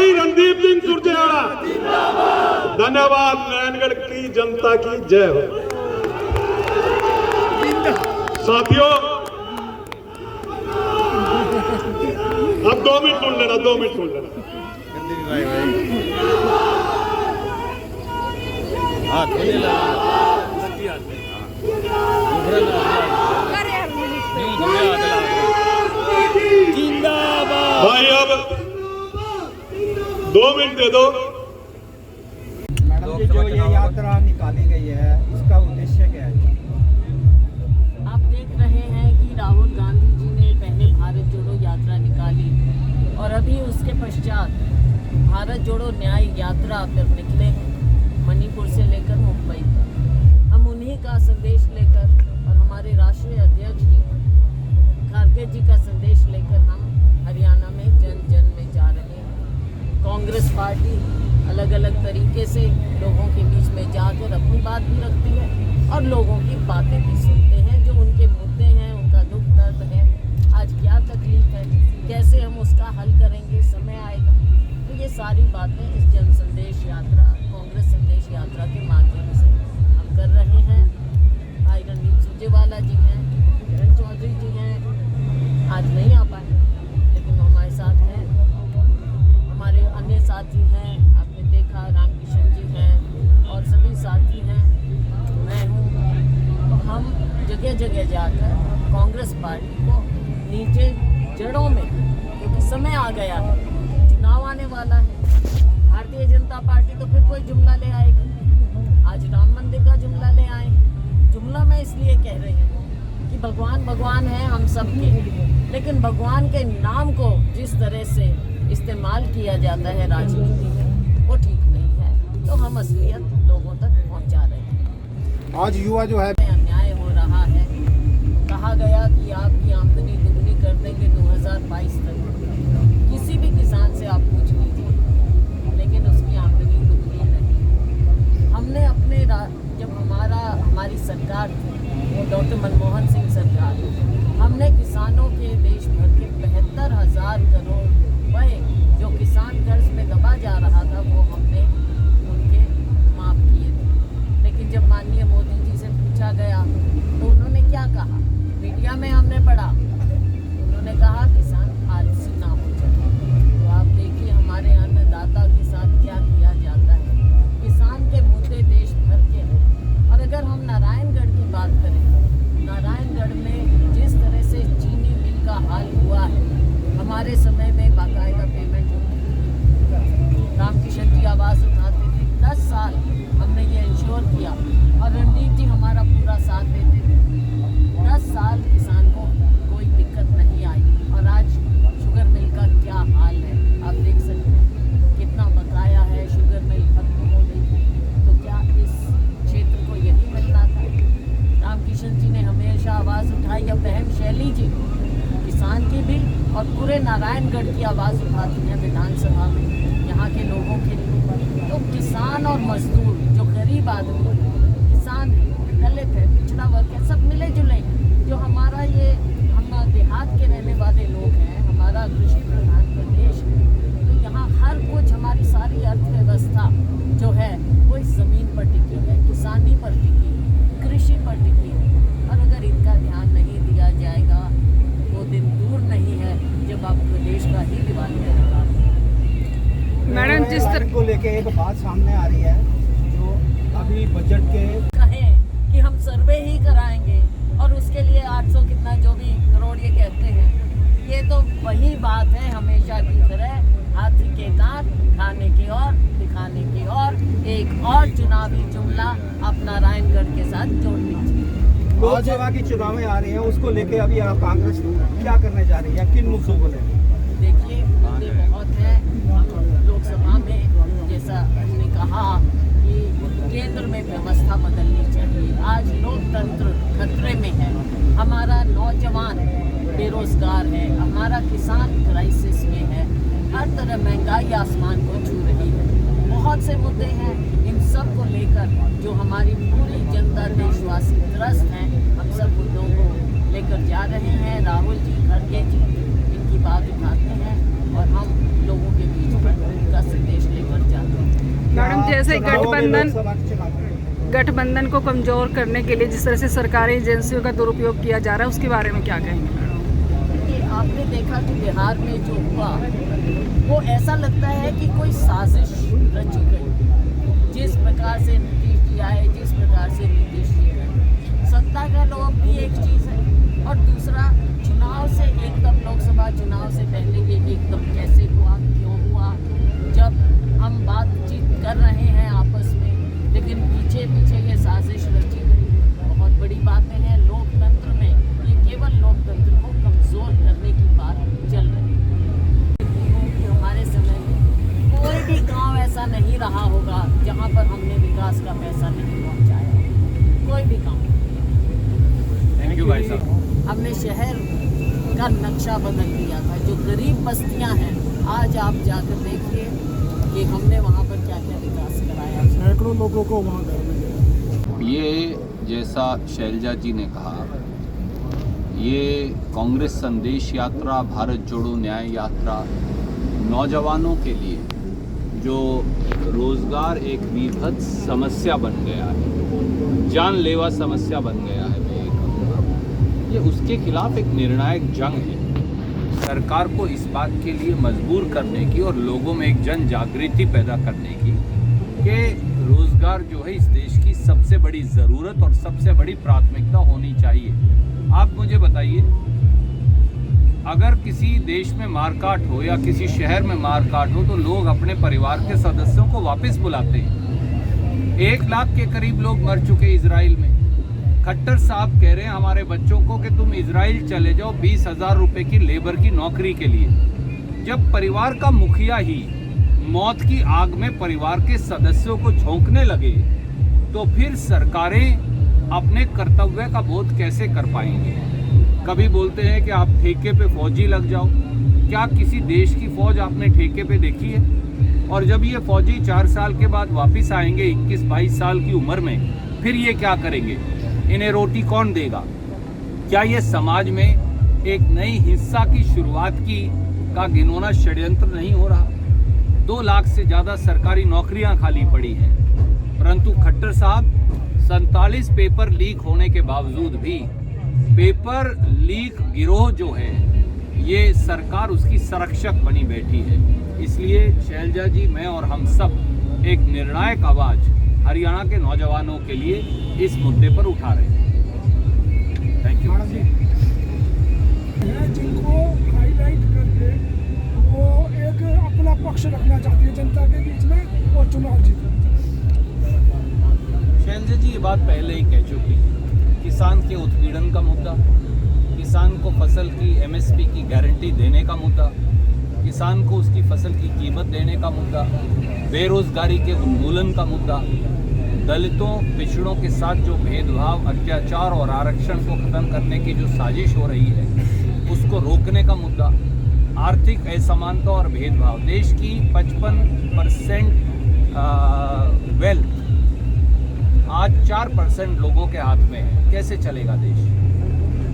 भाई रणदीप सिंह सुरजेवाला धन्यवाद। नारायणगढ़ की जनता की जय हो। साथियों अब 2 मिनट सुन लेना, 2 मिनट सुन लेना। भाई अब 2 मिनट दे दो। मैडम जी, जो ये यात्रा निकाली गई है इसका उद्देश्य क्या है? आप देख रहे हैं कि राहुल गांधी जी ने पहले भारत जोड़ो यात्रा निकाली और अभी उसके पश्चात भारत जोड़ो न्याय यात्रा पर निकले हैं मणिपुर से लेकर मुंबई तक। हम उन्हीं का संदेश लेकर और हमारे राष्ट्रीय अध्यक्ष जी खड़गे जी का संदेश लेकर हम हरियाणा में जन जन में जा रहे हैं। कांग्रेस पार्टी अलग अलग तरीके से लोगों के बीच में जाकर अपनी बात भी रखती है और लोगों की बातें भी सुनते हैं, जो उनके मुद्दे हैं, उनका दुख दर्द है, आज क्या तकलीफ है, कैसे हम उसका हल करेंगे, समय आएगा। तो ये सारी बातें इस जन संदेश यात्रा, कांग्रेस संदेश यात्रा के माध्यम से हम कर रहे हैं। भाई रणदीप सुरजेवाला जी हैं, किरण चौधरी जी हैं, आज नहीं आ पाए लेकिन हमारे साथ हैं। हमारे अन्य साथी हैं, आपने देखा रामकिशन जी हैं और सभी साथी हैं, मैं हूँ। तो हम जगह जगह जाकर कांग्रेस पार्टी को नीचे जड़ों में, क्योंकि समय आ गया है, चुनाव आने वाला है, भारतीय जनता पार्टी तो फिर कोई जुमला ले आएगी। आज राम मंदिर का जुमला ले आए। जुमला मैं इसलिए कह रही हूँ कि भगवान भगवान है हम सबके, लेकिन भगवान के नाम को जिस तरह से इस्तेमाल किया जाता है राजनीति में, वो ठीक नहीं है। तो हम असलियत लोगों तक पहुंचा रहे हैं। आज युवा जो है अन्याय हो रहा है। कहा गया कि आपकी आमदनी दुगनी कर देंगे 2022 तक। किसी भी किसान से आप पूछ लीजिए, लेकिन उसकी आमदनी दुगनी नहीं। हमने अपने जब हमारी सरकार थी, डॉक्टर मनमोहन सिंह सरकार, हमने किसानों के देश भर के 72,000 करोड़ रुपए जो किसान कर्ज में दबा जा रहा था, वो हमने उनके माफ किए थे। लेकिन जब माननीय मोदी जी से पूछा गया तो उन्होंने क्या कहा, मीडिया में हमने पढ़ा, उन्होंने कहा किसान आलसी ना हो जाए। तो आप देखिए हमारे अन्नदाता के साथ क्या किया जाता है। किसान के मुद्दे देश भर के हैं। और अगर हम नारायणगढ़ की बात करें, नारायणगढ़ में जिस तरह से चीनी मिल का हाल हुआ है, हमारे समय में बाकायदा पेमेंट होती थी। रामकिशन जी आवाज़ उठाते थे, 10 साल हमने ये इंश्योर किया और रणदीप जी हमारा पूरा साथ देते थे। 10 साल किसान को कोई दिक्कत नहीं आई। और आज शुगर मिल का क्या हाल है आप देख सकते हैं, कितना बकाया है, शुगर मिल खत्म हो गई। तो क्या इस क्षेत्र को यही मिलना था? रामकिशन जी ने हमेशा आवाज़ उठाई, अब बहन शैली जी किसान की भी और पूरे नारायणगढ़ की आवाज़ उठाती हैं विधानसभा में यहाँ के लोगों के लिए। तो किसान और मजदूर, जो गरीब आदमी, किसान है, दलित है, पिछड़ा वर्ग है, सब मिले जुले। जो हमारा ये हम देहात के रहने वाले लोग हैं, हमारा कृषि प्रधान प्रदेश है, तो यहाँ हर कुछ, हमारी सारी अर्थव्यवस्था जो है वो इस ज़मीन पर टिकी है, किसानी पर टिकी है, कृषि पर टिकी है। और अगर इनका ध्यान नहीं दिया जाएगा वो दिन दूर नहीं है जब आप प्रदेश का ही दिवाली करेगा। मैडम जिस तरह को लेके एक बात सामने आ रही है, जो अभी बजट के कहें कि हम सर्वे ही कराएंगे और उसके लिए 800 कितना जो भी करोड़ ये कहते हैं, ये तो वही बात है हमेशा की तरह, हाथी के दांत खाने की और दिखाने की और एक और चुनावी जुमला आप नारायणगढ़ के साथ जोड़ लीजिए। लोकसभा की चुनावें आ रही हैं, उसको लेके अभी आप कांग्रेस क्या करने जा रही है, किन मुद्दों को लेकर? देखिए मुद्दे बहुत हैं। लोकसभा में जैसा हमने कहा कि केंद्र में व्यवस्था बदलनी चाहिए। आज लोकतंत्र खतरे में है, हमारा नौजवान बेरोजगार है, हमारा किसान क्राइसिस में है, हर तरह महंगाई आसमान को छू रही है। बहुत से मुद्दे हैं, इन सब को लेकर जो हमारी पूरी जनता देशवासी त्रस्त हैं, हम सब मुद्दों को लेकर जा रहे हैं। राहुल जी, खड़गे जी इनकी बात उठाते हैं और हम लोगों के बीच में उनका जैसे गठबंधन लोकसभा के चुनाव में। गठबंधन को कमजोर करने के लिए जिस तरह से सरकारी एजेंसियों का दुरुपयोग किया जा रहा है उसके बारे में क्या कहेंगे? कि आपने देखा कि बिहार में जो हुआ वो ऐसा लगता है कि कोई साजिश रची गई। जिस प्रकार से नीतीश जी आए, जिस प्रकार से नीतीश जी गए, सत्ता का लोभ भी एक चीज़ है और दूसरा चुनाव से एकदम लोकसभा चुनाव से पहले ये एकदम कैसे हुआ, क्यों हुआ, जब हम बातचीत कर रहे हैं आपस में लेकिन पीछे पीछे ये साजिश रची गई। बहुत बड़ी बातें हैं लोकतंत्र में, ये केवल लोकतंत्र को कमज़ोर करने की बात चल रही है। कि हमारे समय में कोई भी गांव ऐसा नहीं रहा होगा जहां पर हमने विकास का पैसा नहीं पहुंचाया, कोई भी गांव। थैंक यू भाई साहब। हमने शहर का नक्शा बदल दिया था। जो गरीब बस्तियां हैं आज आप जाकर देखिए कि हमने वहां पर क्या क्या विकास कराया। सैकड़ों लोगों को वहाँ घर मिले। ये जैसा शैलजा जी ने कहा, ये कांग्रेस संदेश यात्रा, भारत जोड़ो न्याय यात्रा नौजवानों के लिए जो रोज़गार एक विभत्स समस्या बन गया है, जानलेवा समस्या बन गया है, मैं ये कहूँगा, ये उसके खिलाफ एक निर्णायक जंग है। सरकार को इस बात के लिए मजबूर करने की और लोगों में एक जन जागृति पैदा करने की कि रोज़गार जो है इस देश की सबसे बड़ी ज़रूरत और सबसे बड़ी प्राथमिकता होनी चाहिए। आप मुझे बताइए, अगर किसी देश में मारकाट हो या किसी शहर में मारकाट हो तो लोग अपने परिवार के सदस्यों को वापस बुलाते हैं। 1 लाख के करीब लोग मर चुके इजराइल में। खट्टर साहब कह रहे हैं हमारे बच्चों को कि तुम इजराइल चले जाओ 20,000 रुपये की लेबर की नौकरी के लिए। जब परिवार का मुखिया ही मौत की आग में परिवार के सदस्यों को झोंकने लगे तो फिर सरकारें अपने कर्तव्य का बोध कैसे कर पाएंगे? कभी बोलते हैं कि आप ठेके पे फौजी लग जाओ। क्या किसी देश की फौज आपने ठेके पे देखी है? और जब ये फौजी 4 साल के बाद वापस आएंगे 21-22 साल की उम्र में, फिर ये क्या करेंगे? इन्हें रोटी कौन देगा? क्या ये समाज में एक नई हिंसा की शुरुआत का घिनौना षड्यंत्र नहीं हो रहा? 2 लाख से ज़्यादा सरकारी नौकरियां खाली पड़ी हैं, परंतु खट्टर साहब 47 पेपर लीक होने के बावजूद भी पेपर लीक गिरोह जो है ये सरकार उसकी संरक्षक बनी बैठी है। इसलिए शैलजा जी, मैं और हम सब एक निर्णायक आवाज़ हरियाणा के नौजवानों के लिए इस मुद्दे पर उठा रहे हैं। Thank you. जिनको हाईलाइट करके वो एक अपना पक्ष रखना चाहती है जनता के बीच में और चुनाव जीतना। शैलजा जी ये बात पहले ही कह चुकी है। किसान के उत्पीड़न का मुद्दा, किसान को फसल की MSP की गारंटी देने का मुद्दा, किसान को उसकी फसल की कीमत देने का मुद्दा, बेरोजगारी के उन्मूलन का मुद्दा, दलितों पिछड़ों के साथ जो भेदभाव, अत्याचार और आरक्षण को खत्म करने की जो साजिश हो रही है उसको रोकने का मुद्दा, आर्थिक असमानता और भेदभाव, देश की 55% वेल्थ आज 4% लोगों के हाथ में है। कैसे चलेगा देश?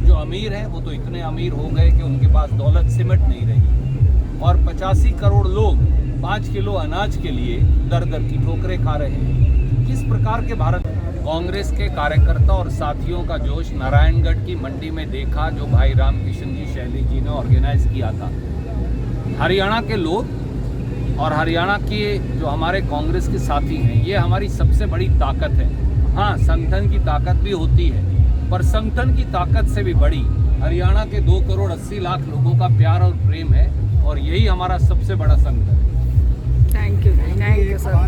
जो अमीर हैं वो तो इतने अमीर हो गए कि उनके पास दौलत सिमट नहीं रही और 85 करोड़ लोग 5 किलो अनाज के लिए दर दर की ठोकरें खा रहे हैं। किस प्रकार के भारत? कांग्रेस के कार्यकर्ता और साथियों का जोश नारायणगढ़ की मंडी में देखा, जो भाई रामकिशन जी शैली जी ने ऑर्गेनाइज किया था। हरियाणा के लोग और हरियाणा के जो हमारे कांग्रेस के साथी हैं, ये हमारी सबसे बड़ी ताकत है। हाँ, संगठन की ताकत भी होती है, पर संगठन की ताकत से भी बड़ी हरियाणा के 2 करोड़ 80 लाख लोगों का प्यार और प्रेम है और यही हमारा सबसे बड़ा संगठन है। Thank you sir.